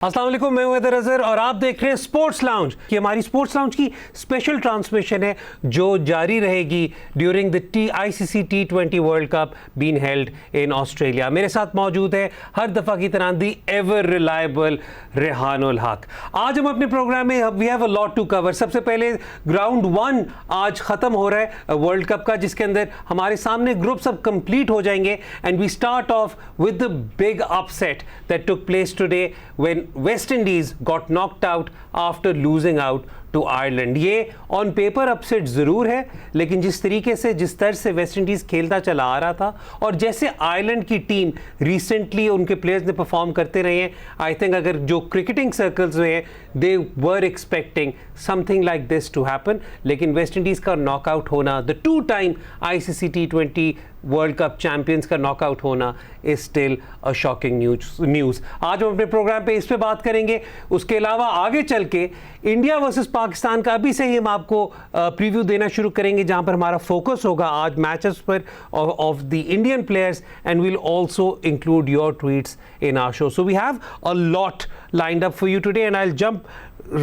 अस्सलाम वालेकुम, मैं हूं हैदर अजहर और आप देख रहे हैं स्पोर्ट्स लाउंज। कि हमारी स्पोर्ट्स लाउंज की स्पेशल ट्रांसमिशन है जो जारी रहेगी during the ICC T20 World cup being held in Australia. मेरे साथ मौजूद है हर दफ़ा की तरह दी एवर रिलायबल रेहानुल हक। आज हम अपने प्रोग्राम में we have a lot to cover. सबसे पहले ग्राउंड 1 आज ख़त्म हो रहा है वर्ल्ड कप का, जिसके अंदर हमारे सामने ग्रुप सब कंप्लीट हो जाएंगे and we start off with the big upset that took place today when West Indies got knocked out after losing out to Ireland। ये ऑन पेपर अपसेट ज़रूर है, लेकिन जिस तरीके से जिस तरह से वेस्ट इंडीज़ खेलता चला आ रहा था और जैसे आयरलैंड की टीम रिसेंटली उनके प्लेयर्स ने परफॉर्म करते रहे हैं, आई थिंक अगर जो क्रिकेटिंग सर्कल्स में हैं they were expecting something like this to happen. लेकिन वेस्ट इंडीज़ का नॉकआउट होना, the 2-time ICC T20 World Cup champions का नॉकआउट होना is still a shocking news. आज हम अपने प्रोग्राम पे इस पे बात करेंगे। उसके अलावा आगे चल के इंडिया वर्सेस पाकिस्तान का अभी से ही हम आपको प्रीव्यू देना शुरू करेंगे, जहां पर हमारा फोकस होगा आज मैचेस पर of the Indian players and will also include your tweets in our show. So we have a lot lined up for you today and I'll jump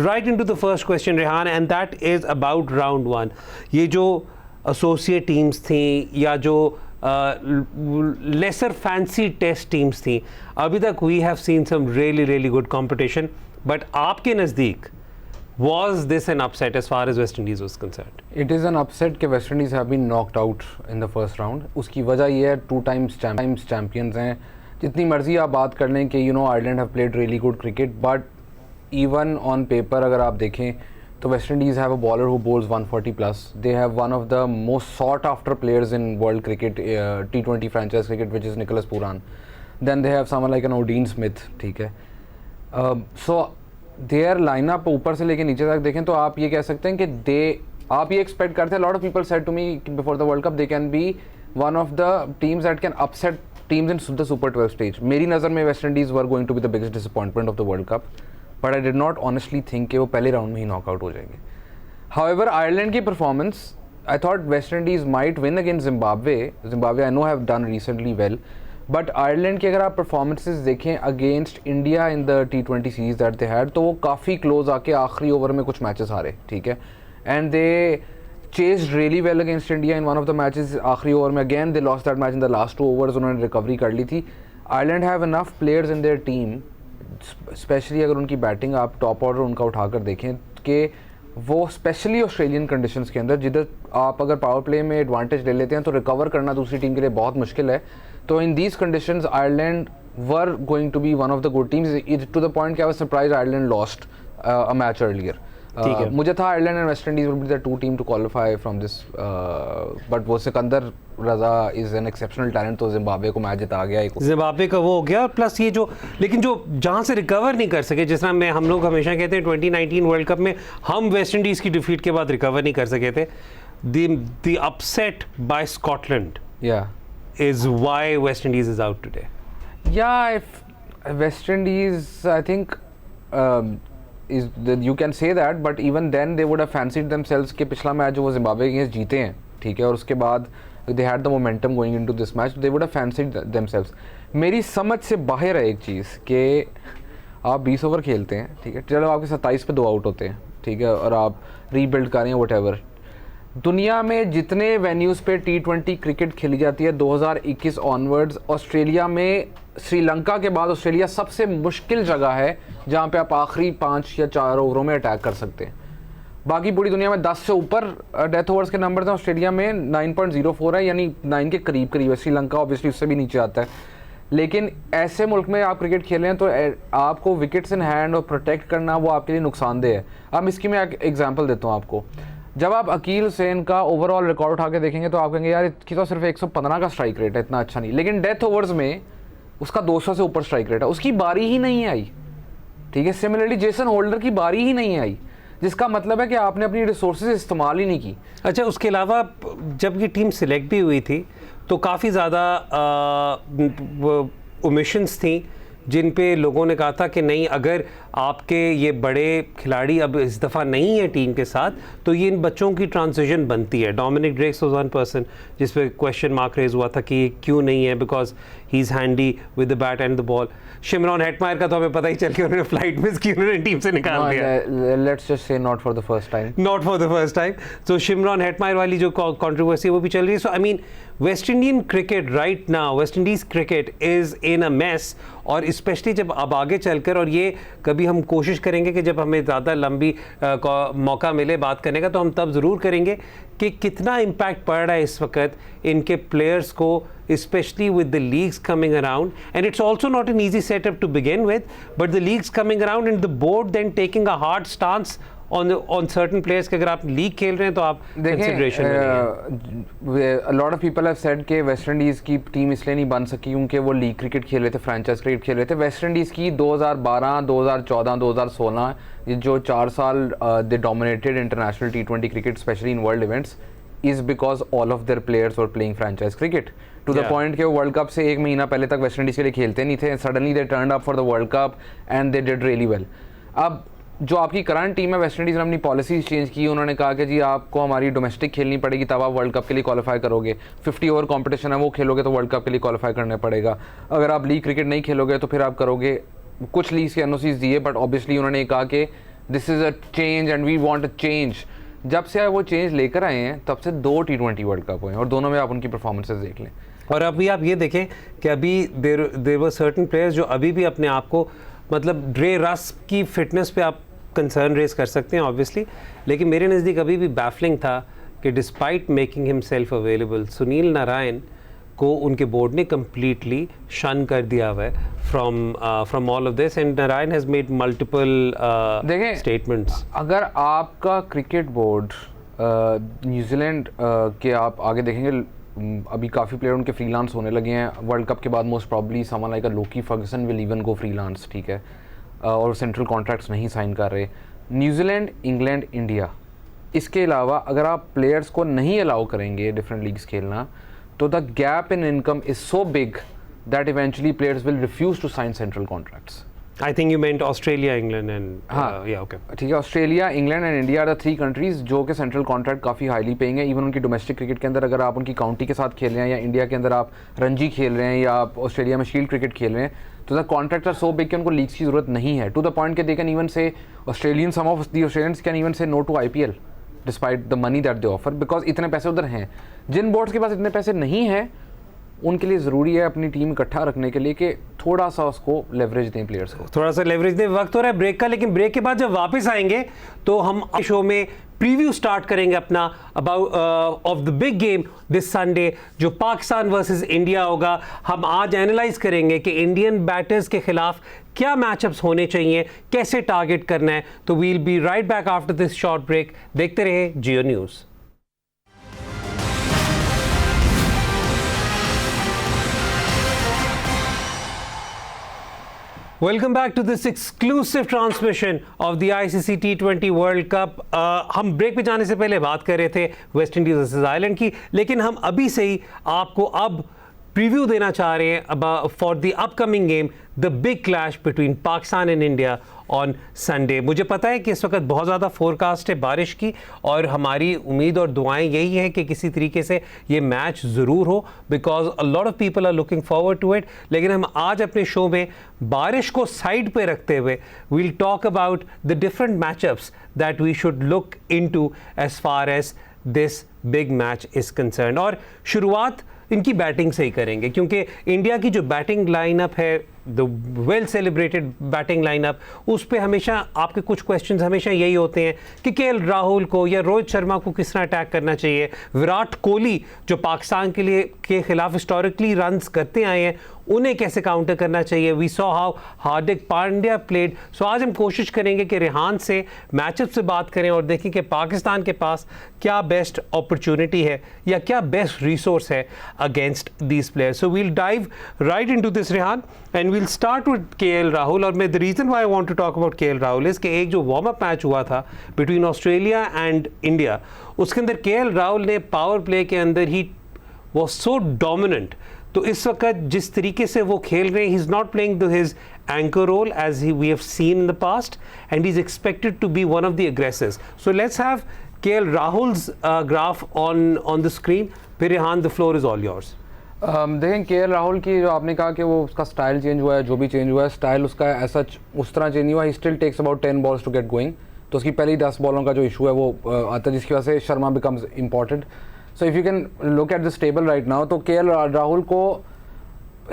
right into the first question, Rehan, and that is about round 1। ये जो associate teams थी या जो laser fancy test teams थी, अभी तक we have seen some really good competition, but आपके नज़दीक was this an upset as far as West Indies was concerned? It is an upset कि West Indies have been knocked out in the first round। उसकी वजह ये है 2 times champions हैं। जितनी मर्जी आप बात कर लें कि Ireland have played really good cricket, but even on paper अगर आप देखें तो West Indies have a bowler who bowls 140 plus। They have one of the most sought after players in world cricket, T20 franchise cricket, which is Nicholas Pooran। Then they have someone like an Dean Smith, ठीक है। So their lineup ऊपर से लेके नीचे तक देखें तो आप ये कह सकते हैं कि आप ये एक्सपेक्ट करते हैं। lot of people said to me before the World Cup they can be one of the teams that can upset teams in the Super 12 stage। मेरी नज़र में West Indies were going to be the biggest disappointment of the World Cup, but I did not honestly think कि वो पहले round में ही knockout हो जाएंगे। However, Ireland की performance, I thought West Indies might win against Zimbabwe। Zimbabwe I know have done recently well, but Ireland की अगर आप performances देखें against India in the T20 series that they had, तो वो काफ़ी close आके आखिरी ओवर में कुछ मैचेस हारे, ठीक है। And they chased really well against India in one of the matches। आखिरी ओवर में again they lost that match in the last 2 overs, उन्होंने रिकवरी कर ली थी। Ireland have enough players in their team, specially अगर उनकी batting आप top order उनका उठाकर देखें कि वो स्पेशली ऑस्ट्रेलियन कंडीशंस के अंदर जिधर आप अगर पावर प्ले में एडवांटेज ले लेते हैं तो रिकवर करना दूसरी टीम के लिए बहुत मुश्किल है। तो in these conditions Ireland were going to be one of the good teams to the point कि I was surprise Ireland lost a match earlier. मुझे था Ireland and West Indies will be the 2 team to qualify from this, but वो Sikandar Raza is an exceptional talent, तो Zimbabwe को match जिता गया। Zimbabwe का वो हो गया, प्लस ये जो लेकिन जो जहाँ से रिकवर नहीं कर सके, जिस तरह हम लोग हमेशा कहते हैं 2019 वर्ल्ड कप में हम वेस्ट इंडीज़ की डिफीट के बाद रिकवर नहीं कर सके थे। The upset by Scotland is why West Indies is out today. West Indies I think you can say that, but even then they would have fancied themselves कि पिछला match जो वो जिम्बाब्वे अगेंस्ट जीते हैं, ठीक है, और उसके बाद they had the momentum going into this match, they would have fancied themselves। मेरी समझ से बाहर है एक चीज़ कि आप 20 ओवर खेलते हैं, ठीक है, चलो आपके 27 पे 2 आउट होते हैं, ठीक है, और आप रीबिल्ड करें व्हाटएवर। दुनिया में जितने वेन्यूज़ पे T20 क्रिकेट खेली जाती है 2021 ऑनवर्ड्स, ऑस्ट्रेलिया में श्रीलंका के बाद ऑस्ट्रेलिया सबसे मुश्किल जगह है जहाँ पे आप आखिरी 5 या 4 ओवरों में अटैक कर सकते हैं। बाकी पूरी दुनिया में 10 से ऊपर डेथ ओवर्स के नंबर हैं, ऑस्ट्रेलिया में 9.04 है, यानी 9 के करीब है। श्रीलंका ऑब्वियसली उससे भी नीचे आता है। लेकिन ऐसे मुल्क में आप क्रिकेट खेल रहे हैं तो आपको विकेट्स इन हैंड और प्रोटेक्ट करना वो आपके लिए नुकसानदेह है। अब इसकी मैं एक एग्जाम्पल देता हूँ आपको। जब आप अकील हुसैन का ओवरऑल रिकॉर्ड उठा के देखेंगे तो आप कहेंगे यार इसकी तो सिर्फ 115 का स्ट्राइक रेट है, इतना अच्छा नहीं, लेकिन डेथ ओवर्स में उसका 200 से ऊपर स्ट्राइक रेट है, उसकी बारी ही नहीं आई, ठीक है। सिमिलरली जेसन होल्डर की बारी ही नहीं आई, जिसका मतलब है कि आपने अपनी रिसोर्सेज इस्तेमाल ही नहीं की। अच्छा, उसके अलावा जब ये टीम सिलेक्ट भी हुई थी तो काफ़ी ज़्यादा ओमिशंस थी जिन पे लोगों ने कहा था कि नहीं, अगर आपके ये बड़े खिलाड़ी अब इस दफ़ा नहीं है टीम के साथ तो ये इन बच्चों की ट्रांजिशन बनती है. Dominic Drakes was one person जिस पे क्वेश्चन मार्क रेज हुआ था कि ये क्यों नहीं है, because he is handy with the bat and the ball. Shimron Hetmyer का तो हमें पता ही चल के उन्होंने फ्लाइट मिस की, उन्होंने टीम से निकाल दिया. Let's just say not for the first time. Not for the first time. तो शिमरॉन हेटमायर वाली जो कंट्रोवर्सी वो भी चल रही है. So I mean West Indian cricket right now, West Indies cricket is in a mess. और specially जब अब आगे चलकर, और ये कभी हम कोशिश करेंगे कि जब हमें ज़्यादा लंबी मौका मिले बात करने का तो हम तब ज़रूर करेंगे कि कितना इम्पैक्ट पड़ रहा है इस वक्त इनके प्लेयर्स को, especially with the leagues coming around. And it's also not an easy setup to begin with, but the leagues coming around and the board then taking a hard stance on certain players कि अगर आप league खेल रहे हैं तो आप consideration में. a lot of people have said कि वेस्ट इंडीज़ की टीम इसलिए नहीं बन सकी क्योंकि वो लीग क्रिकेट खेल रहे थे, फ्रेंचाइज क्रिकेट खेल रहे थे. वेस्ट इंडीज़ की 2012, 2014, 2016 ये जो 4 साल दे dominated international T20 cricket specially in world events is because all of their players were playing franchise cricket to the point कि वो वर्ल्ड कप से 1 महीना पहले तक वेस्ट इंडीज़ के लिए खेलते नहीं थे. Suddenly they turned up for the world cup and they did really well. अब जो आपकी करंट टीम है, वेस्ट इंडीज़ ने अपनी पॉलिसीज चेंज की. उन्होंने कहा कि जी आपको हमारी डोमेस्टिक खेलनी पड़ेगी तब आप वर्ल्ड कप के लिए क्वालिफाई करोगे. 50 ओवर कॉम्पिटिशन है वो खेलोगे तो वर्ल्ड कप के लिए क्वालिफाई करना पड़ेगा. अगर आप लीग क्रिकेट नहीं खेलोगे तो फिर आप करोगे. कुछ लीग्स के एनओसीज दिए, बट ऑब्वियसली उन्होंने कहा कि this is a change and we want a change. जब से वो चेंज लेकर आए हैं तब से 2 T20 वर्ल्ड कप हुए हैं और दोनों में आप उनकी परफॉर्मेंसेस देख लें. और अभी आप ये देखें कि अभी देयर वर सर्टेन प्लेयर्स जो अभी भी अपने आप को, मतलब ड्रे रस की फिटनेस पे आप कंसर्न रेज कर सकते हैं ऑब्वियसली, लेकिन मेरे नज़दीक अभी भी बैफलिंग था कि despite making himself available, Sunil Narayan को उनके बोर्ड ने कम्प्लीटली शन कर दिया हुआ है from all of this. And Narayan has made multiple statements. अगर आपका क्रिकेट बोर्ड न्यूजीलैंड के आप आगे देखेंगे, अभी काफ़ी प्लेयर उनके फ्रीलांस होने लगे हैं. वर्ल्ड कप के बाद most probably someone like Lockie Ferguson will even go freelance, ठीक है, और सेंट्रल कॉन्ट्रैक्ट्स नहीं साइन कर रहे. न्यूजीलैंड, इंग्लैंड, इंडिया, इसके अलावा अगर आप प्लेयर्स को नहीं अलाउ करेंगे डिफरेंट लीग्स खेलना तो the gap in income is so big that eventually players will refuse to sign central contracts. I think you meant Australia, England and या ओके ठीक है. Australia, England and India are the 3 countries जो कि central contract काफ़ी highly paying है. Even उनकी domestic cricket के अंदर अगर आप उनकी काउंटी के साथ खेल रहे हैं या इंडिया के अंदर आप रणजी खेल रहे हैं या आप ऑस्ट्रेलिया में शील्ड क्रिकेट खेल रहे हैं तो the contract are so big कि उनको लीग्स की जरूरत नहीं है. टू द पॉइंट के they can even say Australian, some of the Australians can even say no to IPL despite the money that they offer, because इतने पैसे उधर हैं. जिन बोर्ड्स के पास इतने पैसे नहीं हैं उनके लिए ज़रूरी है अपनी टीम इकट्ठा रखने के लिए कि थोड़ा सा उसको लेवरेज दें, प्लेयर्स को थोड़ा सा लेवरेज दें. वक्त हो रहा है ब्रेक का, लेकिन ब्रेक के बाद जब वापस आएंगे तो हम शो में प्रीव्यू स्टार्ट करेंगे अपना about of the big game this Sunday जो पाकिस्तान वर्सेस इंडिया होगा. हम आज एनालाइज करेंगे कि इंडियन बैटर्स के खिलाफ क्या मैचअप्स होने चाहिए, कैसे टारगेट करना है. तो we'll be right back after this short break. देखते रहे Geo News. Welcome back to this exclusive transmission of the ICC T20 World Cup. हम ब्रेक पे जाने से पहले बात कर रहे थे वेस्ट इंडीज़ वर्सेस आयरलैंड की, लेकिन हम अभी से ही आपको अब प्रीव्यू देना चाह रहे हैं for the upcoming game, the big clash between Pakistan and India on Sunday. मुझे पता है कि इस वक्त बहुत ज़्यादा फोरकास्ट है बारिश की, और हमारी उम्मीद और दुआएं यही हैं कि किसी तरीके से ये मैच ज़रूर हो, because a lot of people are looking forward to it. लेकिन हम आज अपने शो में बारिश को साइड पे रखते हुए we'll talk about the different matchups that we should look into as far as this big match is concern. और शुरुआत इनकी बैटिंग से ही करेंगे क्योंकि इंडिया की जो बैटिंग लाइनअप है, the well celebrated batting lineup, उस पे हमेशा आपके कुछ क्वेश्चंस हमेशा यही होते हैं कि केएल राहुल को या रोहित शर्मा को किस तरह अटैक करना चाहिए. विराट कोहली जो पाकिस्तान के लिए के खिलाफ हिस्टोरिकली रन्स करते आए हैं, उन्हें कैसे काउंटर करना चाहिए. We saw how Hardik Pandya played. So आज हम कोशिश करेंगे कि रेहान से मैचअप से बात करें और देखें कि पाकिस्तान के पास क्या बेस्ट अपॉर्चुनिटी है या क्या बेस्ट रिसोर्स है against these players. So we'll dive right into this Rehan and we'll start with KL Rahul. और मैं the reason why I want to talk about KL Rahul is कि एक जो वार्म अप मैच हुआ था बिटवीन ऑस्ट्रेलिया एंड इंडिया, उसके अंदर KL Rahul ने पावर प्ले के अंदर ही वॉज सो डोमिनेंट. तो इस वक्त जिस तरीके से वो खेल रहे हैं, ही is not playing his anchor role as we have seen in the past, and he's expected to be one of the aggressors. So let's have KL Rahul's graph on the screen. Pirihan, the floor is all yours. देखें KL Rahul की जो आपने कहा कि वो उसका style change हुआ है, जो भी चेंज हुआ है स्टाइल उसका ऐसा उस तरह चेंज नहीं हुआ. He still takes about 10 balls to get going. तो उसकी पहली 10 बॉलों का जो इशू है वो आता है, जिसकी वजह से Sharma becomes important. So if you can look at this table right now, तो KL राहुल को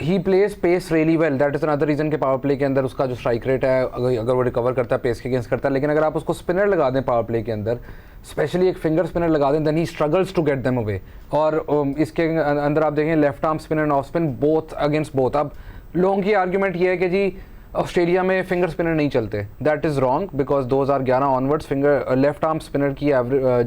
ही plays pace really well. That is another reason के पावर प्ले के अंदर उसका जो स्ट्राइक रेट है, अगर वो रिकवर करता है पेस के अगेंस्ट करता है. लेकिन अगर आप उसको स्पिनर लगा दें पावर प्ले के अंदर, स्पेशली एक फिंगर स्पिनर लगा दें, then he struggles to get them away. और इसके अंदर आप देखें left arm spinner and off spin both against both. अब लोगों की आर्ग्यूमेंट ये है कि जी ऑस्ट्रेलिया में फिंगर स्पिनर नहीं चलते. That is wrong, because 2011 onwards finger left arm spinner की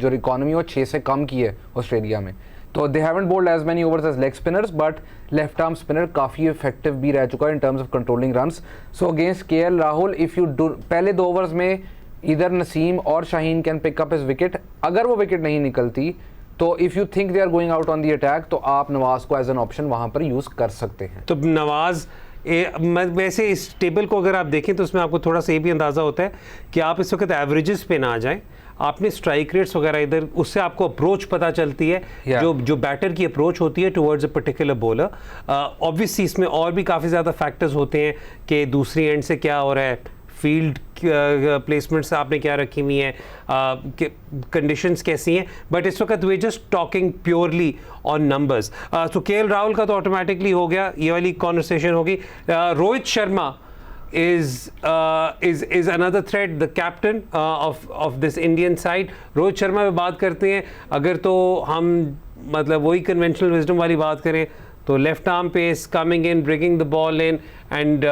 जो इकॉनमी वो 6 से कम की है ऑस्ट्रेलिया में. तो they haven't bowled as many overs as leg spinners, but left arm spinner काफ़ी इफेक्टिव भी रह चुका है in terms of controlling runs. So against KL Rahul if you do पहले 2 ओवर्स में इधर नसीम और Shaheen can pick up his wicket. अगर वो विकेट नहीं निकलती तो if you think they are going out on the attack, तो आप नवाज को एज एन ऑप्शन वहाँ पर यूज़ कर सकते हैं. तो नवाज वैसे इस टेबल को अगर आप देखें तो उसमें आपको थोड़ा सा ये भी अंदाज़ा होता है कि आप इस वक्त एवरेजेस पे ना आ जाएं. आपने स्ट्राइक रेट्स वगैरह इधर, उससे आपको अप्रोच पता चलती है. जो बैटर की अप्रोच होती है towards a particular bowler. Obviously इसमें और भी काफ़ी ज़्यादा फैक्टर्स होते हैं कि दूसरी एंड से क्या हो रहा है, फील्ड प्लेसमेंट्स आपने क्या रखी हुई हैं, कंडीशंस कैसी हैं. बट इस वक्त we just talking purely on numbers. तो KL राहुल का तो ऑटोमेटिकली हो गया, ये वाली कॉन्वर्सेशन होगी. Rohit Sharma is another threat, the captain of this Indian side. Rohit Sharma पे बात करते हैं. अगर तो हम मतलब वही कन्वेंशनल विजडम वाली बात करें तो left arm pace coming in, bringing the ball in and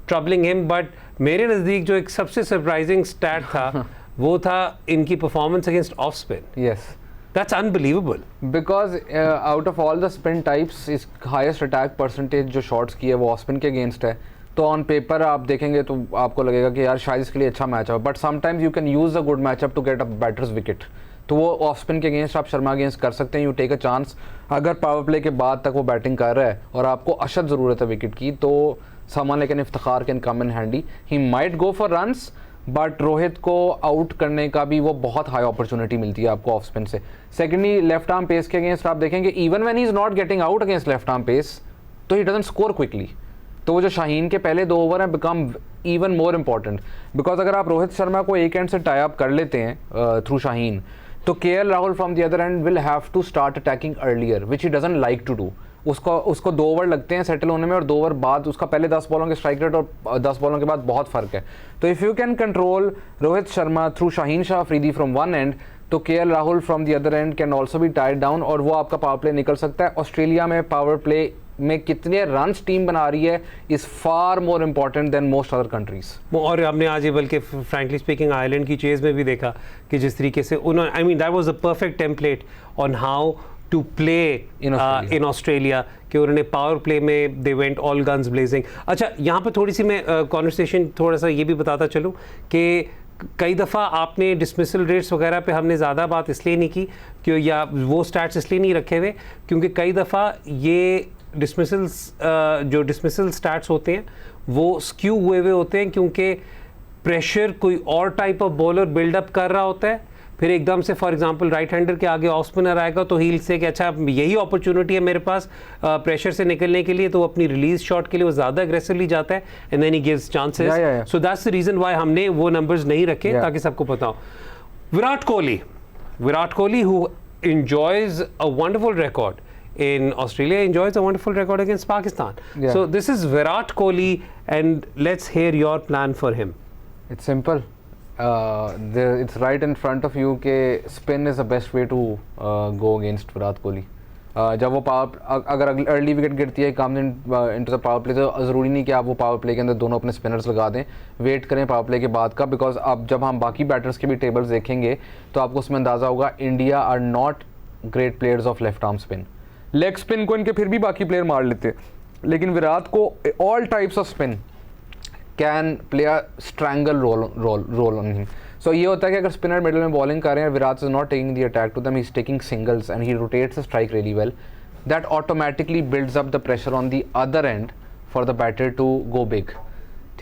troubling him. But मेरे नज़दीक जो एक सबसे सरप्राइजिंग स्टैट था वो था इनकी performance against off spin. Yes, That's unbelievable. Because out of all the spin types इस हाईएस्ट अटैक परसेंटेज जो शॉट्स की है वो ऑफ स्पिन के अगेंस्ट है. तो ऑन पेपर आप देखेंगे तो आपको लगेगा कि यार शायद इसके लिए अच्छा मैच है, but sometimes you can use a good matchup to get a batter's wicket. तो वो ऑफ स्पिन के अगेंस्ट आप शर्मा अगेंस्ट कर सकते हैं. You take a chance. अगर पावर प्ले के बाद तक वो बैटिंग कर रहा है और आपको अशद ज़रूरत है विकेट की, तो someone like an Iftikhar can come in handy. He might go for runs, but Rohit को आउट करने का भी वो बहुत हाई अपॉर्चुनिटी मिलती है आपको ऑफ स्पिन से. सेकेंडली लेफ्ट आर्म पेस के अगेंस्ट आप देखेंगे even when he is not getting out against left arm pace, तो ही डजंट स्कोर क्विकली. तो वो जो शाहीन के पहले 2 ओवर हैं become even more important. Because अगर आप रोहित शर्मा को एक एंड से टाई अप कर लेते हैं थ्रू शाहीन, तो KL Rahul from the other end will have to start attacking earlier, which he doesn't like to do. उसको 2 ओवर लगते हैं सेटल होने में, और 2 ओवर बाद उसका पहले 10 बॉलों के स्ट्राइक रेट और 10 बॉलों के बाद बहुत फ़र्क है. तो if you can control Rohit Sharma through Shaheen Shah Afridi from one and, तो KL Rahul from the other and can also be tied down, और वो आपका पावर प्ले निकल सकता है. ऑस्ट्रेलिया में पावर प्ले में कितने रन्स टीम बना रही है is far more important than most other countries. और हमने आज ये बल्कि फ्रैंकली स्पीकिंग आयरलैंड की चेज़ में भी देखा कि जिस तरीके से उन्होंने, I mean that was a perfect template on how to play in Australia, कि उन्होंने पावर प्ले में they went all guns blazing. अच्छा, यहाँ पर थोड़ी सी मैं कॉन्वर्सेशन थोड़ा सा ये भी बताता चलूँ कि कई दफ़ा आपने डिसमिसल रेट्स वगैरह पे हमने ज़्यादा बात इसलिए नहीं की कि, या वो स्टैट्स इसलिए नहीं रखे हुए क्योंकि कई दफ़ा ये जो डिसमिसल स्टैट्स होते हैं वो स्क्यू हुए होते हैं, क्योंकि प्रेशर कोई और टाइप ऑफ बॉलर बिल्डअप कर रहा होता है. फिर एकदम से फॉर एग्जांपल राइट हैंडर के आगे ऑफ स्पिनर आएगा तो हील से कि अच्छा यही अपॉर्चुनिटी है मेरे पास प्रेशर से निकलने के लिए, तो अपनी रिलीज शॉट के लिए वो ज़्यादा एग्रेसिवली जाता है and then he gives chances. So that's the reason why हमने वो नंबर्स नहीं रखे, ताकि सबको पता हो. Virat Kohli who enjoys a wonderful record in Australia, enjoys a wonderful record against Pakistan. So this is Virat Kohli, and let's hear your plan for him. It's simple. It's right in front of you कि spin is the best way to go against Virat Kohli. जब वो अगर early wicket गिरती है come into the power play, तो ज़रूरी नहीं कि आप वो पावर प्ले के अंदर दोनों अपने स्पिनर्स लगा दें. वेट करें पावर प्ले के बाद का, बिकॉज अब जब हम बाकी बैटर्स के भी टेबल्स देखेंगे तो आपको उसमें अंदाज़ा होगा India are not great players of left arm spin. Leg spin को इनके फिर भी बाकी प्लेयर मार लेते हैं, लेकिन विराट को all types of spin can play a strangle role on him. So ये होता है कि अगर स्पिनर मिडल में बॉलिंग कर रहे हैं, Virat is not taking the attack to them, he is taking singles and he rotates the strike really well. That automatically builds up the pressure on the other end for the batter to go big.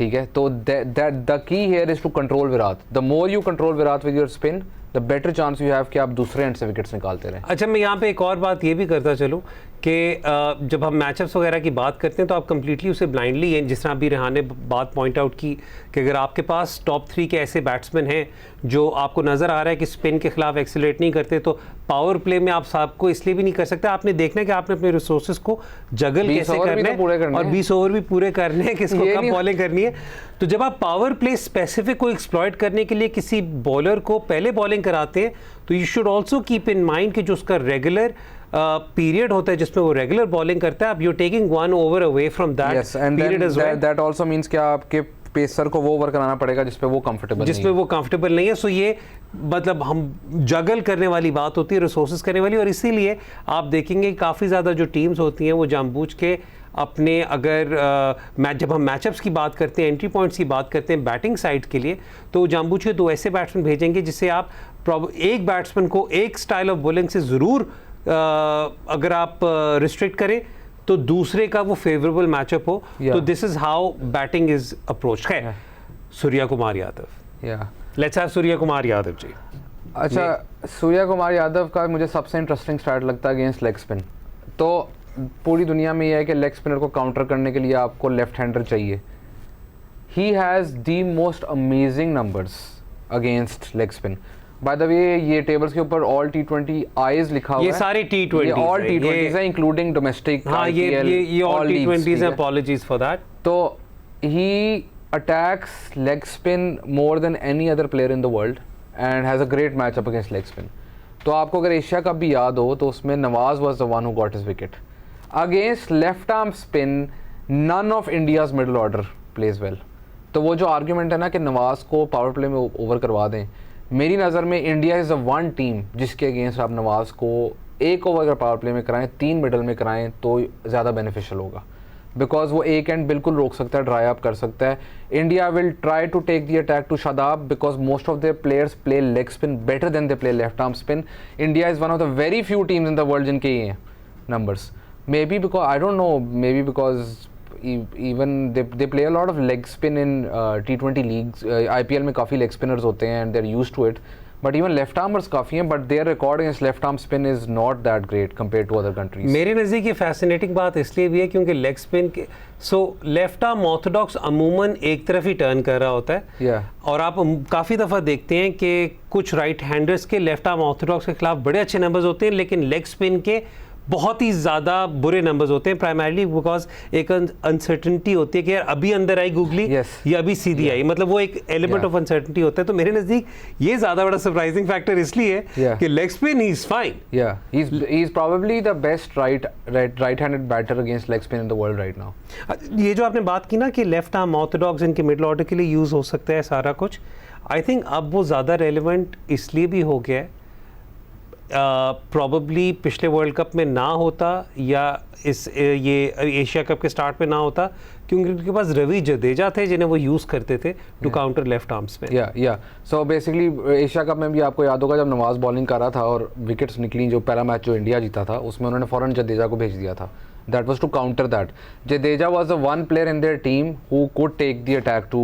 ठीक है, तो the key here is to control Virat. The more you control Virat with your spin, the better chance you have कि आप दूसरे and से wickets निकालते रहें. अच्छा, मैं यहाँ पे एक और बात ये भी करता चलूँ कि जब हम मैचअप्स वगैरह की बात करते हैं तो आप कंप्लीटली उसे ब्लाइंडली, जिस तरह अभी रेहान ने बात पॉइंट आउट की कि अगर आपके पास टॉप 3 के ऐसे बैट्समैन हैं जो आपको नज़र आ रहा है कि स्पिन के खिलाफ एक्सीलरेट नहीं करते, तो पावर प्ले में आप सबको इसलिए भी नहीं कर सकते. आपने देखना है कि आपने अपने रिसोर्सेज को जगल कैसे करना है और 20 ओवर भी पूरे करने हैं, किसको कब बॉलिंग करनी है. तो जब आप पावर प्ले स्पेसिफिक को एक्सप्लॉइट करने के लिए किसी बॉलर को पहले बॉलिंग कराते हैं तो you should also keep in mind कि जो उसका रेगुलर पीरियड होता है जिसमें वो रेगुलर बॉलिंग करता है, आप you taking 1 over away from that period as well. That also means कि आपके पेसर को वो ओवर कराना पड़ेगा जिसमें वो कंफर्टेबल नहीं है. सो ये मतलब हम जगल करने वाली बात होती है, रिसोर्सेज करने वाली, और इसीलिए आप देखेंगे काफ़ी ज़्यादा जो टीम्स होती हैं वो जानबूझ के अपने जब हम मैचअप्स की बात करते हैं, एंट्री पॉइंट्स की बात करते हैं बैटिंग साइड के लिए, तो जानबूझ के 2 ऐसे बैट्समैन भेजेंगे जिससे आप एक बैट्समैन को एक स्टाइल ऑफ बॉलिंग से ज़रूर अगर आप रिस्ट्रिक्ट करें तो दूसरे का वो फेवरेबल मैचअप हो. तो this is how batting is approach है. Surya Kumar Yadav, let's have Surya Kumar Yadav ji. अच्छा, सूर्या कुमार यादव का मुझे सबसे इंटरेस्टिंग स्टार्ट लगता है अगेंस्ट लेग स्पिन. तो पूरी दुनिया में ये है कि लेग स्पिनर को काउंटर करने के लिए आपको लेफ्ट हैंडर चाहिए. He has the most amazing numbers against leg spin. Bye the वे, ये टेबल्स के ऊपर ऑल T20 आईज लिखा हुआ है. ये सारे T20 ऑल T20s हैं इंक्लूडिंग डोमेस्टिक. हाँ, ये ऑल T20s हैं. Apologies for that. तो he attacks leg spin more than any other player in the world and has a great matchup against leg spin. तो आपको अगर एशिया कप भी याद हो तो उसमें Nawaz was the one who got his wicket. Against left arm spin none of India's middle order plays well. तो वो जो आर्ग्यूमेंट है ना कि नवाज को पावर प्ले में ओवर करवा दें, मेरी नज़र में India is a one team जिसके अगेंस्ट आप नवाज को 1 ओवर अगर पावर प्ले में कराएं, 3 मिडल में कराएं तो ज़्यादा बेनिफिशियल होगा. बिकॉज वो एक एंड बिल्कुल रोक सकता है, ड्राई अप कर सकता है. India will try to take the attack to Shadab because most of their players play leg spin better than they play left arm spin. India is one of the very few teams in the world जिनके ये numbers. Maybe because I don't know. Maybe because even they play a lot of leg spin in T20 leagues. IPL में काफ़ी leg spinners होते हैं and they're used to it. But even left armers काफ़ी हैं. But their record against left arm spin is not that great compared to other countries. मेरे नज़दीक ये fascinating बात इसलिए भी है क्योंकि leg spin के लेफ्ट आर्म ऑर्थोडॉक्स अमूमन एक तरफ ही टर्न कर रहा होता है. और आप काफ़ी दफ़ा देखते हैं कि कुछ राइट हैंडर्स के लेफ्ट आर्म ऑर्थोडॉक्स के खिलाफ बड़े अच्छे नंबर्स होते हैं लेकिन लेग स्पिन के बहुत ही ज़्यादा बुरे नंबर्स होते हैं. प्राइमरली बिकॉज एक अनसर्टनिटी होती है कि यार अभी अंदर आई गुगली या अभी सीधी आई, मतलब वो एक एलिमेंट ऑफ अनसर्टनिटी होता है. तो मेरे नज़दीक ये ज़्यादा बड़ा सरप्राइजिंग फैक्टर इसलिए कि leg spin he is fine. He is probably the best right handed batter against leg spin in the world right now. ये जो आपने बात की ना कि लेफ्ट आर्म ऑर्थोडॉक्स इनके मिडल ऑर्डर के लिए यूज़ हो सकता है सारा कुछ, आई थिंक अब वो ज़्यादा रेलिवेंट इसलिए भी हो गया है. प्रॉबली पिछले वर्ल्ड कप में ना होता या ये एशिया कप के स्टार्ट में ना होता क्योंकि उनके पास रवि जडेजा थे जिन्हें वो यूज़ करते थे टू काउंटर लेफ्ट आर्म्स में. सो बेसिकली एशिया कप में भी आपको याद होगा जब नवाज बॉलिंग कर रहा था और विकेट्स निकली, जो पहला मैच जो इंडिया जीता था उसमें उन्होंने फ़ौरन जडेजा को भेज दिया था. That was to counter that. Jadeja was the one player in their team who could take the attack to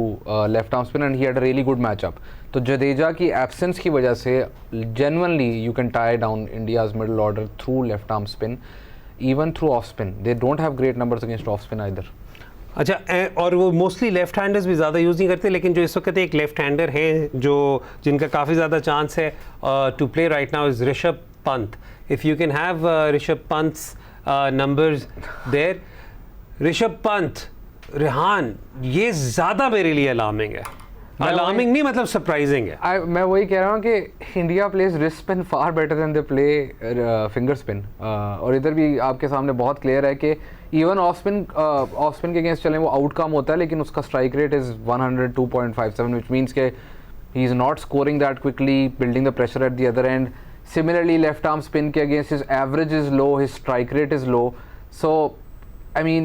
left arm spin and he had a really good matchup. तो जडेजा की absence की वजह से genuinely you can tie down India's middle order through left arm spin, even through off spin. They don't have great numbers against off spin either. अच्छा, और वो mostly left handers भी ज़्यादा यूज़ नहीं करते, लेकिन जो इस वक्त एक लेफ्ट हैंडर है जो जिनका काफ़ी ज़्यादा चांस है to play right now is Rishabh Pant. If you can have Rishabh Pant numbers there. Rishabh Pant, Rehan, ये ज़्यादा मेरे लिए अलार्मिंग है. अलार्मिंग नहीं मतलब सरप्राइजिंग है. मैं वही कह रहा हूँ कि India plays wrist spin far better than they play finger spin. और इधर भी आपके सामने बहुत क्लियर है कि इवन ऑफ स्पिन के अगेंस्ट चलें वो आउटकम होता है लेकिन उसका strike rate is 102.57 which means के he is not scoring that quickly, building the pressure at the other end. Similarly, left arm spin के against his average is low, his strike rate is low. So, I mean,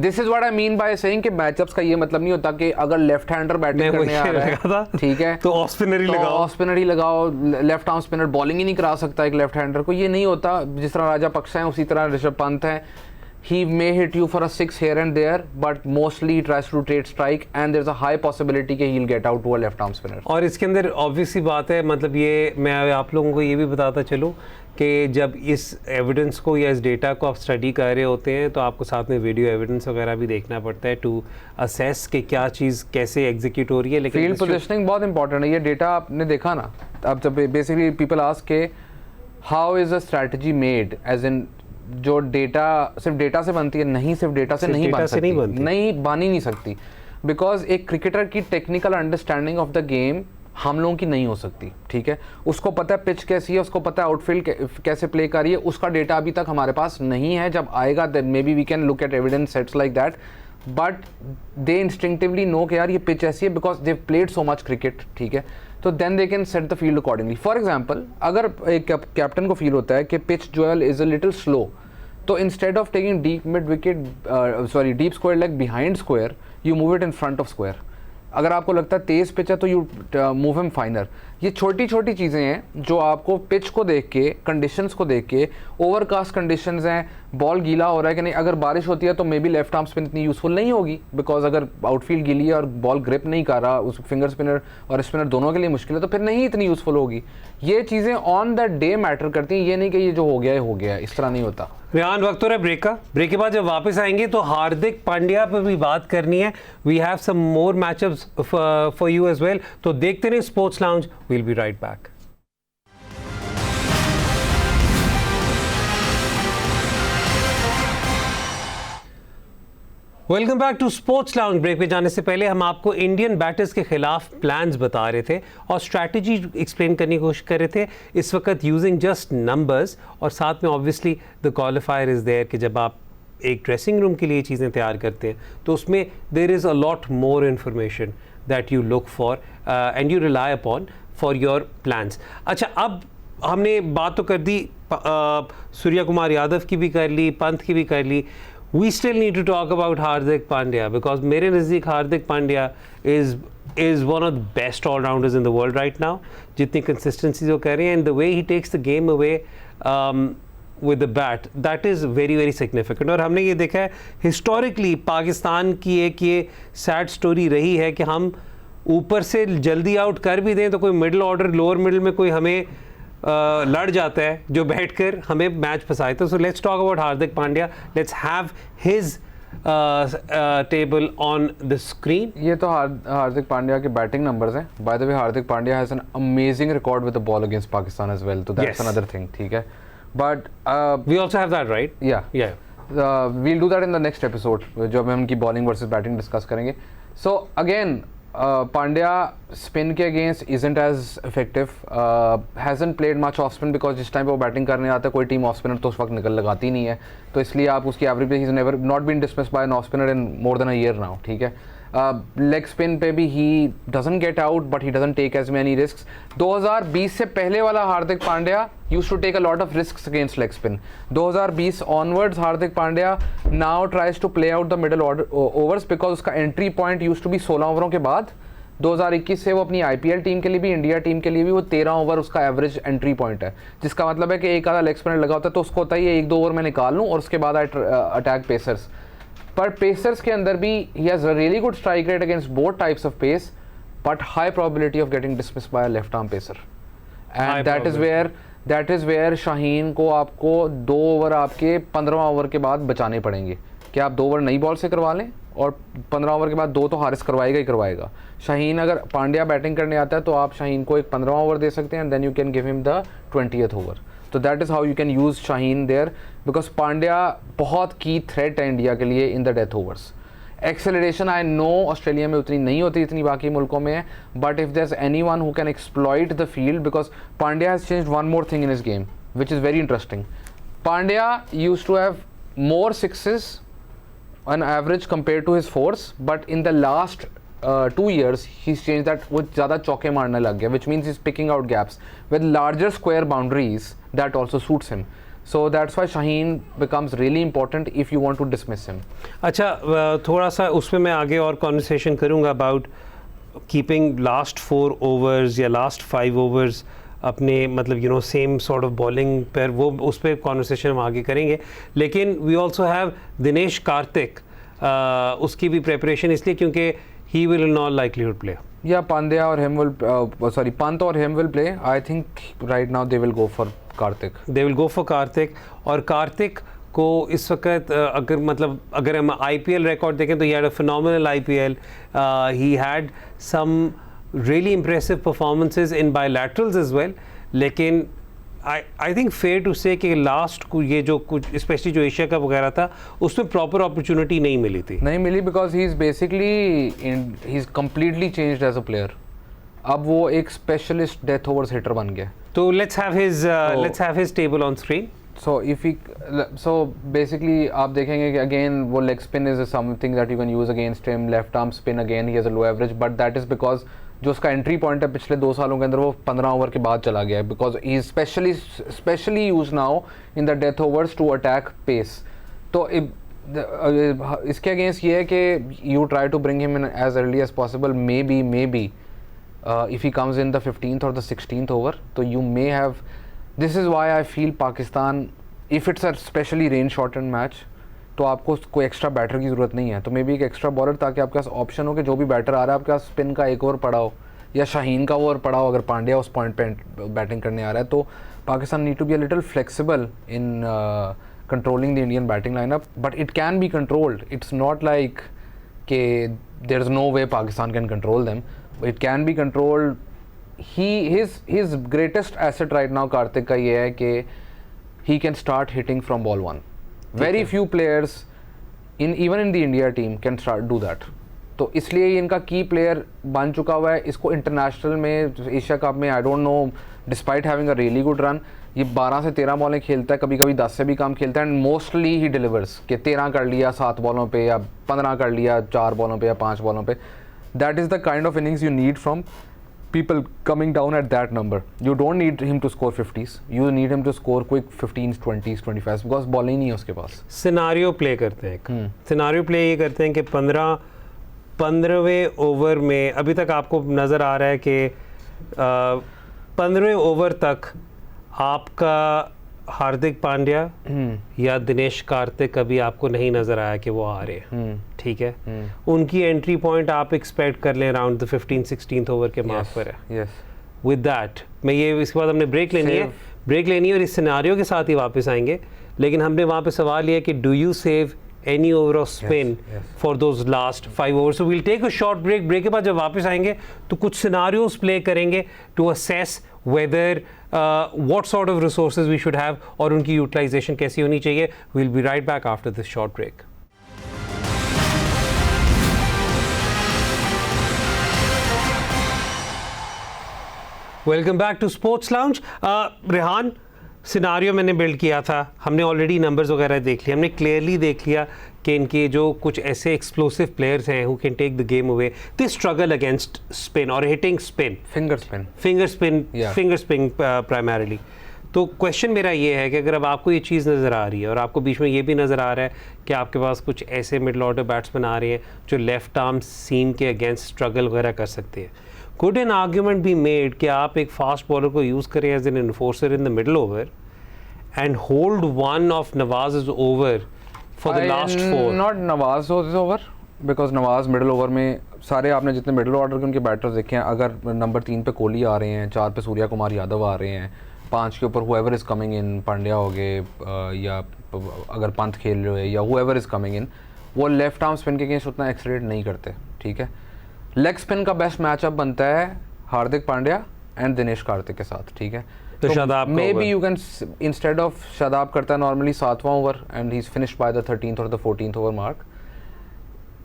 this is what I mean by saying कि matchups का ये मतलब नहीं होता कि अगर left hander batting करने आ रहा है, ठीक है, तो ऑफ स्पिनर ही लगाओ. लेफ्ट आर्म स्पिनर बॉलिंग ही नहीं करा सकता एक लेफ्ट हैंडर को, ये नहीं होता. जिस तरह राजा पक्षा है उसी तरह ऋषभ पंत है. he may hit you for a 6 here and there, but mostly he tries to rotate strike and there's a high possibility कि he'll get out to a left arm spinner. और इसके अंदर ऑब्वियस सी बात है, मतलब ये मैं आप लोगों को ये भी बताता चलूँ कि जब इस एविडेंस को या इस डेटा को आप स्टडी कर रहे होते हैं तो आपको साथ में वीडियो एविडेंस वगैरह भी देखना पड़ता है टू असेस कि क्या चीज़ कैसे एग्जीक्यूट हो रही है। लेकिन फील्ड पोजिशनिंग बहुत इंपॉर्टेंट है। ये डेटा आपने देखा ना, अब जब बेसिकली पीपल आस्क के how is a strategy made, as in जो डेटा सिर्फ डेटा से बनती है, नहीं सिर्फ डेटा से नहीं बन सकती, नहीं बन ही नहीं सकती, बिकॉज एक क्रिकेटर की technical understanding of the game हम लोगों की नहीं हो सकती, ठीक है। उसको पता है पिच कैसी है, उसको पता है आउटफील्ड कैसे प्ले कर रही है, उसका डेटा अभी तक हमारे पास नहीं है। जब आएगा then maybe we can look at evidence sets like that, but they instinctively know कि यार ये पिच ऐसी है because they played so much cricket, ठीक है। तो then they can set the field accordingly. For example, अगर एक कैप्टन को फील होता है कि पिच जो है इज अ लिटिल स्लो, तो instead of taking deep mid wicket deep square leg behind square, you move it in front of square. अगर आपको लगता है तेज पिच है तो यू मूव हिम फाइनर। ये छोटी छोटी चीज़ें हैं जो आपको पिच को देख के, कंडीशंस को देख के, ओवरकास्ट कंडीशंस हैं, बॉल गीला हो रहा है कि नहीं, अगर बारिश होती है तो may be left arm spin इतनी यूज़फुल नहीं होगी, बिकॉज अगर आउटफील्ड गीली है और बॉल ग्रिप नहीं कर रहा, उस फिंगर स्पिनर और स्पिनर दोनों के लिए मुश्किल है, तो फिर नहीं इतनी यूज़फुल होगी। ये चीज़ें ऑन द डे मैटर करती हैं, ये नहीं कि ये जो हो गया है, इस तरह नहीं होता। रेहान, वक्त हो रहा है ब्रेक का। ब्रेक के बाद जब वापस आएंगे तो हार्दिक पांड्या पर भी बात करनी है। We have some more matchups for you as well. तो देखते रहिए sports lounge, we'll be right back. Welcome back to sports lounge. Break पे जाने से पहले हम आपको इंडियन बैटर्स के खिलाफ प्लान्स बता रहे थे और स्ट्रैटेजी एक्सप्लेन करने की कोशिश कर रहे थे, इस वक्त यूजिंग जस्ट नंबर्स, और साथ में obviously the qualifier is there कि जब आप एक ड्रेसिंग रूम के लिए चीज़ें तैयार करते हैं तो उसमें there is a lot more information that you look for and you rely upon for your plans. अच्छा, अब हमने बात तो कर दी, सूर्या कुमार यादव की भी कर ली, पंत की भी कर ली। We still need to talk about Hardik Pandya because मेरे नज़दीक Hardik Pandya is one of the best all-rounders in the world right now. जितनी consistency वो कर रहे हैं and the way he takes the game away with the bat, that is very very significant. और हमने ये देखा है historically पाकिस्तान की एक ये sad story रही है कि हम ऊपर से जल्दी आउट कर भी दें तो कोई मिडिल ऑर्डर, लोअर मिडिल में कोई हमें लड़ जाता है जो बैठकर हमें मैच फंसाए। तो so let's talk about Hardik Pandya, let's have his table on the screen. ये तो हार्दिक पांड्या के बैटिंग नंबर्स हैं। By the way, Hardik Pandya has an amazing record with the ball against Pakistan as well, तो दैट्स अनदर थिंग, ठीक है। But we also have that, right? या we'll do that in the next episode, जो हम उनकी bowling versus batting discuss करेंगे। So again Pandya spin के against isn't as effective, hasn't played much off spin because जिस time पे वो batting करने आता है कोई टीम ऑफ स्पिनर तो उस वक्त निकल लगाती नहीं है, तो इसलिए आप उसकी एवरेज पे, he is never not been dismissed by an off spinner in more than a year now, ठीक है। लेग स्पिन पे भी he doesn't get out but he doesn't take as many risks. 2020 से पहले वाला Hardik Pandya used to take a lot of risks against leg spin. 2020 onwards Hardik Pandya now tries to play out the middle overs because उसका entry point used to be 16 ओवरों के बाद। 2021 से वो अपनी IPL टीम के लिए भी, इंडिया टीम के लिए भी वो 13 ओवर उसका एवरेज एंट्री पॉइंट है, जिसका मतलब है कि एक आधा लेग स्पिनर लगा होता है तो उसको होता है 1-2 ओवर में निकाल लूँ और उसके बाद आई अटैक पेसर्स। पर पेसर्स के अंदर भी he has a really good strike rate against both types of pace, but high probability of getting dismissed by a left arm pacer, and that is where Shaheen को आपको 2 over आपके 15वां over के बाद बचाने पड़ेंगे कि आप 2 ओवर नई बॉल से करवा लें और 15 ओवर के बाद 2 तो हारिस करवाएगा ही करवाएगा। शाहीन, अगर पांड्या बैटिंग करने आता है तो आप शाहीन को एक 15वां ओवर दे सकते हैं and then you can give him the 20th over. तो that is how you can use Shaheen there, because Pandya बहुत की थ्रेट है इंडिया के लिए in the death overs. Acceleration I know Australia में उतनी नहीं होती जितनी बाकी मुल्कों में है, but if there is anyone who can exploit the field, because Pandya has changed one more thing in his game which is very interesting. Pandya used to have more sixes on average compared to his fours, but in the last 2 years he's changed that, वो ज़्यादा चौके मारने लग गया, which means he's picking out gaps with larger square boundaries that also suits him. So that's why Shaheen becomes really important if you want to dismiss him. अच्छा, थोड़ा सा उसमें मैं आगे और कॉन्वर्सेशन करूँगा about keeping last 4 overs या last 5 overs अपने मतलब सेम सॉर्ट ऑफ बॉलिंग पर, वो उस पर कॉन्वर्सेशन हम आगे करेंगे. लेकिन we also have Dinesh Karthik. उसकी भी प्रेपरेशन इसलिए क्योंकि he will not likelihood play. या पांड्या और हिम विल पंत और him will play. I think right now they will go for Karthik. They will go for Karthik. और कार्तिक को इस वक्त अगर हम IPL रिकॉर्ड देखें तो he had a phenomenal IPL. He had some really impressive performances in bilaterals as well. लेकिन I think fair to से कि लास्ट को ये जो कुछ स्पेशली जो एशिया कप वगैरह था उसमें प्रॉपर अपॉर्चुनिटी नहीं मिली थी. नहीं मिली because he is basically he is completely changed as a player. अब वो एक स्पेशलिस्ट डेथ ओवर्स हिटर बन गया. तो let's have his table on screen. So basically आप देखेंगे कि again वो leg spin is something that you can use against him. Left arm spin again he has a low average, but that is because जो उसका entry point है पिछले 2 सालों के अंदर वो 15 ओवर के बाद चला गया है. Because he is specially use now in the death overs to attack pace. तो इसके अगेंस्ट ये है कि you try to bring him in as early as possible. Maybe if he comes in the 15th or the 16th over, तो you may have. This is why I feel Pakistan, if it's a specially rain shortened match, तो आपको कोई extra batter की ज़रूरत नहीं है. तो may be एक एक्स्ट्रा बॉलर ताकि आपके पास ऑप्शन हो कि जो भी बैटर आ रहा है आपके पास स्पिन का एक ओवर पड़ा हो या शाहीन का ओवर पड़ा हो. अगर पांड्या उस पॉइंट पे बैटिंग करने आ रहा है तो Pakistan need to be a little flexible in controlling the Indian batting lineup. But it can be controlled. It's not like कि there is no way Pakistan can control them. It can be controlled. His greatest asset right now Karthik का ये है कि he can start hitting from ball 1. Very few players even in the India team can do that. तो इसलिए इनका की player बन चुका हुआ है. इसको इंटरनेशनल में एशिया कप में I don't know despite having a really good run ये 12 से 13 बॉलें खेलता है. कभी कभी 10 से भी कम खेलता है. एंड मोस्टली ही डिलीवर्स कि 13 कर लिया 7 बॉलों पे या 15 कर लिया 4 बॉलों पे या 5 बॉलों पे. That is the kind of innings you need from people coming down at that number. You don't need him to score 50s. You need him to score quick 15s, 20s, 25s because ball ही नहीं है उसके पास. Scenario play करते हैं. Scenario play ये करते हैं कि 15वें over में अभी तक आपको नज़र आ रहा है कि 15वें ओवर तक आपका हार्दिक पांड्या या दिनेश कार्तिक अभी आपको नहीं नज़र आया कि वो आ रहे हैं. ठीक है. उनकी एंट्री पॉइंट आप एक्सपेक्ट कर लें अराउंड द 15-16th ओवर के मार्क पर है. विद दैट मैं ये इसके बाद हमने ब्रेक लेनी है और इस सिनारियो के साथ ही वापस आएंगे. लेकिन हमने वहाँ पे सवाल लिया कि do you save any over of spin for those last 5 overs. So we'll take a short break. Break के बाद जब वापस आएंगे तो कुछ scenarios play करेंगे to assess whether what sort of resources we should have और उनकी utilization कैसी होनी चाहिए. We'll be right back after this short break. Welcome back to Sports Lounge. Rehan, scenario मैंने बिल्ड किया था. हमने ऑलरेडी नंबर्स वगैरह देख लिया. हमने क्लियरली देख लिया कि इनके जो कुछ ऐसे एक्सप्लोसिव प्लेयर्स हैं who can take the game away, they struggle against spin और hitting spin, finger spin primarily. तो क्वेश्चन मेरा ये है कि अगर अब आपको ये चीज़ नज़र आ रही है और आपको बीच में ये भी नज़र आ रहा है कि आपके पास कुछ ऐसे मिडल ऑर्डर बैट्समैन आ रहे हैं जो लेफ्ट आर्म सीम के अगेंस्ट स्ट्रगल वगैरह कर सकते हैं, could an argument be made कि आप एक फास्ट बॉलर को यूज़ करें as an enforcer in the middle over and hold one of Nawaz's over for the last 4? Not Nawaz over because Nawaz middle over में सारे आपने जितने middle order के उनके बैटर्स देखे हैं, अगर नंबर 3 पे कोहली आ रहे हैं, 4 पे सूर्या कुमार यादव आ रहे हैं, 5 के ऊपर whoever is coming in Pandya हो गए या अगर पंत खेल रहे हैं या whoever is coming in, वो लेफ्ट आर्म स्पिन के अगेंस्ट उतना एक्सलेरेट नहीं करते. ठीक है. लेग स्पिन का बेस्ट मैचअप बनता है हार्दिक पांड्या एंड दिनेश कार्तिक के साथ. ठीक है. तो Shadab maybe you can instead of Shadab करता है नॉर्मली 7वां over and he is finished by the 13th और the 14th over mark.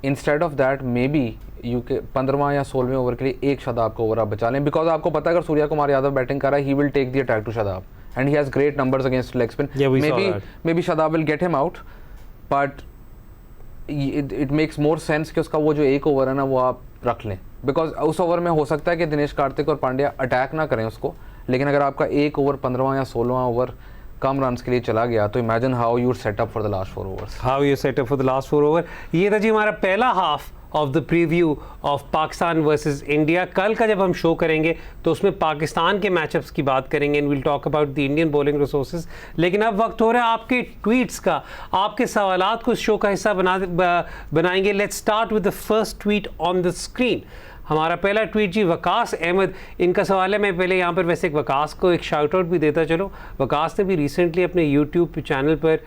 Instead of that maybe you के 15वां या 16वें ओवर के लिए एक शादाब का ओवर आप बचा लें बिकॉज आपको पता है अगर सूर्या कुमार यादव बैटिंग कर रहा है he will take the attack to Shadab and he has great numbers against leg spin. Maybe Shadab will get him out but it makes more sense कि उसका वो जो एक ओवर है ना वो आप रख लें बिकॉज उस ओवर में हो सकता है कि दिनेश कार्तिक और पांड्या अटैक ना करें उसको. लेकिन अगर आपका एक ओवर 15वां या 16वां ओवर कम रन्स के लिए चला गया तो imagine how you set up for the last 4 overs. How you set up for the last 4 over. ये था जी हमारा पहला half of the preview of Pakistan versus India. कल का जब हम शो करेंगे तो उसमें पाकिस्तान के मैचअप्स की बात करेंगे and will talk about the Indian bowling resources. लेकिन अब वक्त हो रहा है आपके ट्वीट्स का, आपके सवालात को इस शो का हिस्सा बनाएंगे। Let's start with the first tweet on the screen. हमारा पहला ट्वीट जी वकास अहमद, इनका सवाल है, मैं पहले यहाँ पर वैसे एक वकास को एक शाउट आउट भी देता चलो। वकास ने भी रिसेंटली अपने यूट्यूब चैनल पर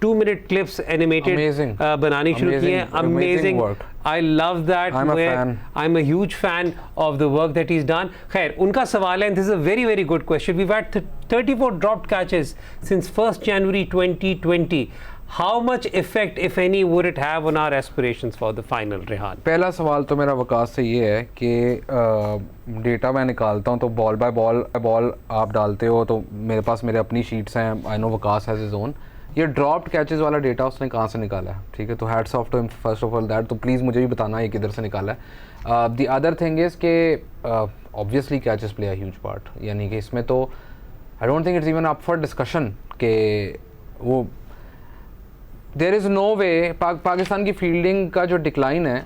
2 मिनट क्लिप्स एनिमेटेड बनानी शुरू की है। Amazing, I love that, I am a huge fan of the work that is done. खैर, उनका सवाल है, this is a very very good question. We had 34 dropped catches since 1 January 2020. How much effect, if any, would it have on our aspirations for the final, Rehan? पहला सवाल तो मेरा वकास से ये है कि डेटा मैं निकालता हूँ तो बॉल बाय बॉल आप डालते हो, तो मेरे पास मेरे अपनी शीट्स हैं। I know Waqas has his own. ये ड्रॉप्ड कैचेस वाला डेटा उसने कहाँ से निकाला है, ठीक है? तो hats off to him first of all that. तो प्लीज़ मुझे भी बताना ये किधर से निकाला है। द अदर थिंग इज़ कि obviously catches play a huge part, यानी कि इसमें तो I don't think it's even up for discussion कि वो there is no way. Pakistan की फील्डिंग का जो डिक्लाइन है,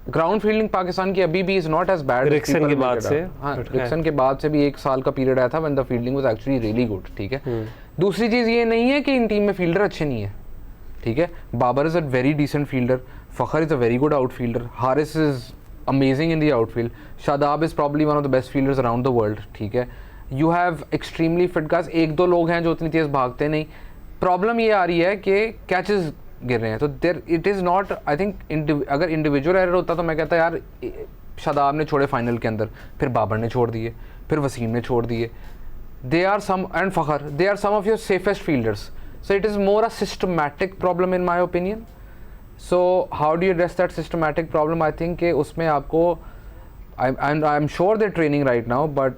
ग्राउंड फील्डिंग पाकिस्तान की अभी भी is not as bad Rixon के बाद से। हाँ, रिक्सन के बाद से भी 1 साल का पीरियड आया था when the fielding was actually really good, ठीक है? दूसरी चीज़ ये नहीं है कि इन टीम में फील्डर अच्छे नहीं है, ठीक है? Babar is a very decent fielder, Fakhar is a very good outfielder, Haris is amazing in the outfield, Shadab is probably one of the best fielders around the world, ठीक है? You have extremely fit guys. 1-2 लोग हैं जो उतनी तेज़ भागते नहीं। प्रॉब्लम ये आ रही है कि कैचेस गिर रहे हैं, तो there it is not, I think अगर इंडिविजुअल एरर होता तो मैं कहता यार शादाब ने छोड़े फाइनल के अंदर, फिर बाबर ने छोड़ दिए, फिर वसीम ने छोड़ दिए। They are some and Fakhar, they are some of your safest fielders. So it is more a systematic problem in my opinion. So how do you address that systematic problem? I think कि उसमें आपको, I am sure they training right now, but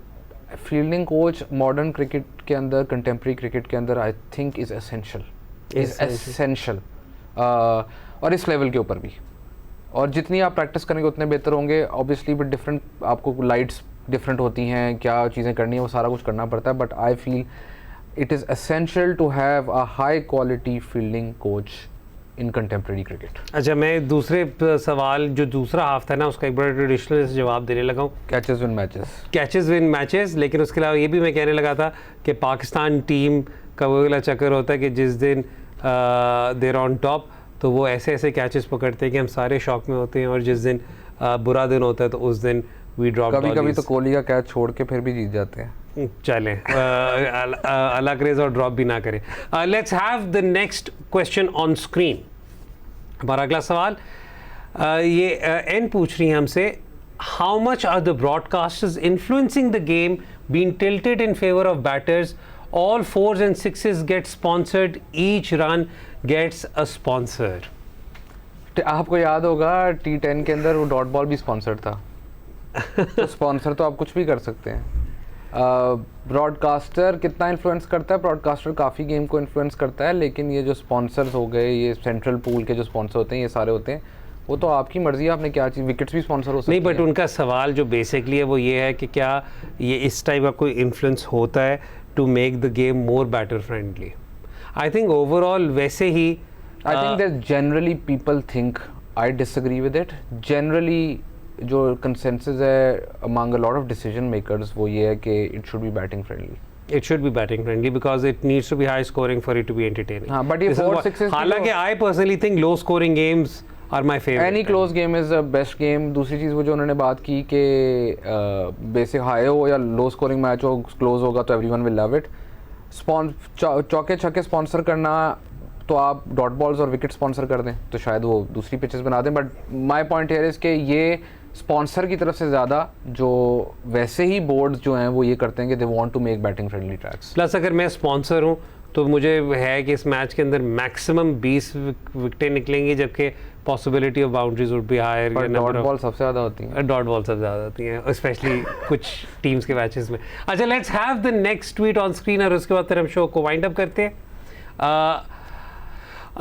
fielding coach modern cricket के अंदर, contemporary cricket के अंदर I think is essential और इस level के ऊपर भी। और जितनी आप प्रैक्टिस करेंगे उतने बेहतर होंगे। ऑब्वियसली विद डिफरेंट, आपको लाइट्स डिफरेंट होती हैं, क्या चीज़ें करनी है वो सारा कुछ करना पड़ता है, but I feel it is essential to have a high quality fielding coach in contemporary cricket. अच्छा, मैं दूसरे सवाल जो दूसरा हाफ था ना, उसका एक बड़ा ट्रेडिशनल जवाब देने लगा हूँ। Catches win matches. लेकिन उसके अलावा ये भी मैं कहने लगा था कि पाकिस्तान टीम का वो वाला चक्कर होता है कि जिस दिन देर ऑन टॉप तो वो ऐसे ऐसे कैचेस पकड़ते हैं कि हम सारे शौक में होते हैं, और जिस दिन बुरा दिन होता है तो उस दिन वी ड्रॉप। कभी तो कोहली का कैच छोड़ के फिर भी जीत जाते हैं। चलें, अल्लाह करे और ड्रॉप भी ना करें। Let's have the next question on screen. हमारा अगला सवाल ये एन पूछ रही है हमसे, how much are the broadcasters influencing the game being tilted in favour of batters? All 4s and 6s get sponsored. Each run gets a sponsor. आपको याद होगा T10 के अंदर वो डॉट बॉल भी स्पॉन्सर्ड था। तो स्पॉन्सर तो आप कुछ भी कर सकते हैं। ब्रॉडकास्टर कितना इन्फ्लुएंस करता है? ब्रॉडकास्टर काफ़ी गेम को इन्फ्लुएंस करता है, लेकिन ये जो स्पॉन्सर्स हो गए, ये सेंट्रल पूल के जो स्पॉन्सर होते हैं, ये सारे होते हैं, वो तो आपकी मर्जी है, आपने क्या चीज़, विकेट्स भी स्पॉन्सर हो सकते हैं। नहीं, बट उनका सवाल जो बेसिकली है वो ये है कि क्या ये इस टाइप का कोई इन्फ्लुएंस होता है to make the game more batter friendly? I think overall वैसे ही I think that generally people think, I disagree with it. Generally जो consensus है among a lot of decision makers वो ये है कि it should be batting friendly. It should be batting friendly because it needs to be high scoring for it to be entertaining. हाँ, but ये 4-6 हालांकि I personally think low scoring games are my favorite. Any close game is the best game. दूसरी चीज़ वो जो उन्होंने बात की कि बेसिक हाई हो या लो स्कोरिंग मैच हो, क्लोज होगा तो एवरीवन विल लव इट। चौके छक्के स्पॉन्सर करना, तो आप डॉट बॉल्स और विकेट स्पॉन्सर कर दें तो शायद वो दूसरी पिचेस बना दें, but my point here is कि ये स्पॉन्सर की तरफ से ज़्यादा जो वैसे ही बोर्ड्स जो हैं वो ये करते हैं कि they want to make batting friendly tracks. Plus अगर मैं स्पॉन्सर हूँ तो मुझे है कि इस मैच के अंदर मैक्सिमम 20 विकेटें निकलेंगी, जबकि possibility of boundaries would be higher. Dot ball सबसे ज़्यादा होती हैं। डॉट बॉल सबसे ज़्यादा होती हैं, स्पेशली कुछ टीम्स के मैचेस में। अच्छा, let's have the next tweet on screen और उसके बाद फिर हम शो को वाइंड अप करते हैं।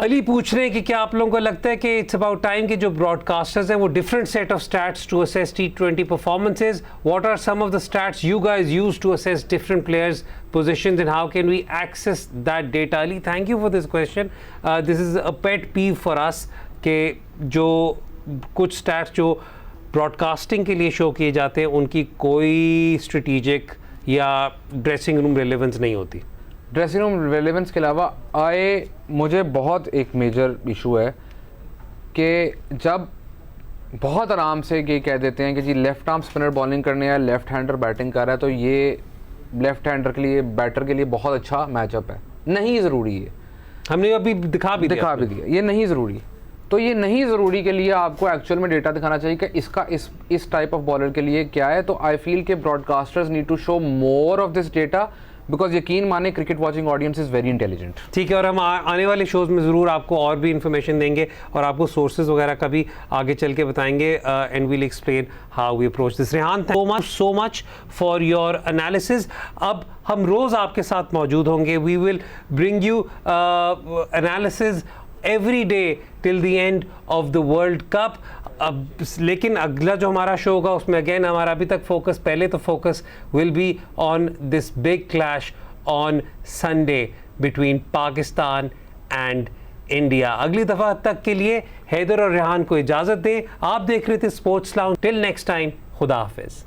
अली पूछ रहे हैं कि क्या आप लोगों को लगता है कि इट्स अबाउट टाइम कि जो ब्रॉडकास्टर्स हैं वो different set of stats to assess T20 performances? What are some of the stats you guys use to assess different players positions and how can we access that data? Ali, thank you for this question. This is a pet peeve for us कि जो कुछ stats जो broadcasting के लिए show किए जाते हैं उनकी कोई स्ट्रेटेजिक या ड्रेसिंग रूम रेलेवेंस नहीं होती? ड्रेसिंग रूम रेलेवेंस के अलावा मुझे बहुत एक मेजर इशू है कि जब बहुत आराम से ये कह देते हैं कि जी लेफ़्ट आर्म स्पिनर बॉलिंग करने या लेफ़्ट हैंडर बैटिंग कर रहा है तो ये लेफ़्ट हैंडर के लिए, बैटर के लिए बहुत अच्छा मैचअप है। नहीं ज़रूरी है, हमने अभी दिखा भी दिया, ये नहीं ज़रूरी। तो ये नहीं ज़रूरी के लिए आपको एक्चुअल में डेटा दिखाना चाहिए कि इसका इस टाइप ऑफ बॉलर के लिए क्या है। तो आई फील के broadcasters need to show more of this data, because यकीन माने cricket watching audience is very intelligent. ठीक है, और हम आने वाले शोज़ में ज़रूर आपको और भी इन्फॉर्मेशन देंगे और आपको सोर्सेज वगैरह का भी आगे चल के बताएंगे and we'll explain how we approach this. Rehan, thank so much for your analysis. अब हम रोज़ आपके साथ मौजूद होंगे। We will bring you analysis every day till the end of the world cup. अब लेकिन अगला जो हमारा शो होगा उसमें अगेन हमारा अभी तक फोकस, पहले तो focus will be on this big clash on Sunday between Pakistan and India. अगली दफ़ा तक के लिए हैदर और रेहान को इजाज़त दें। आप देख रहे थे sports lounge. Till next time, खुदा हाफिज़।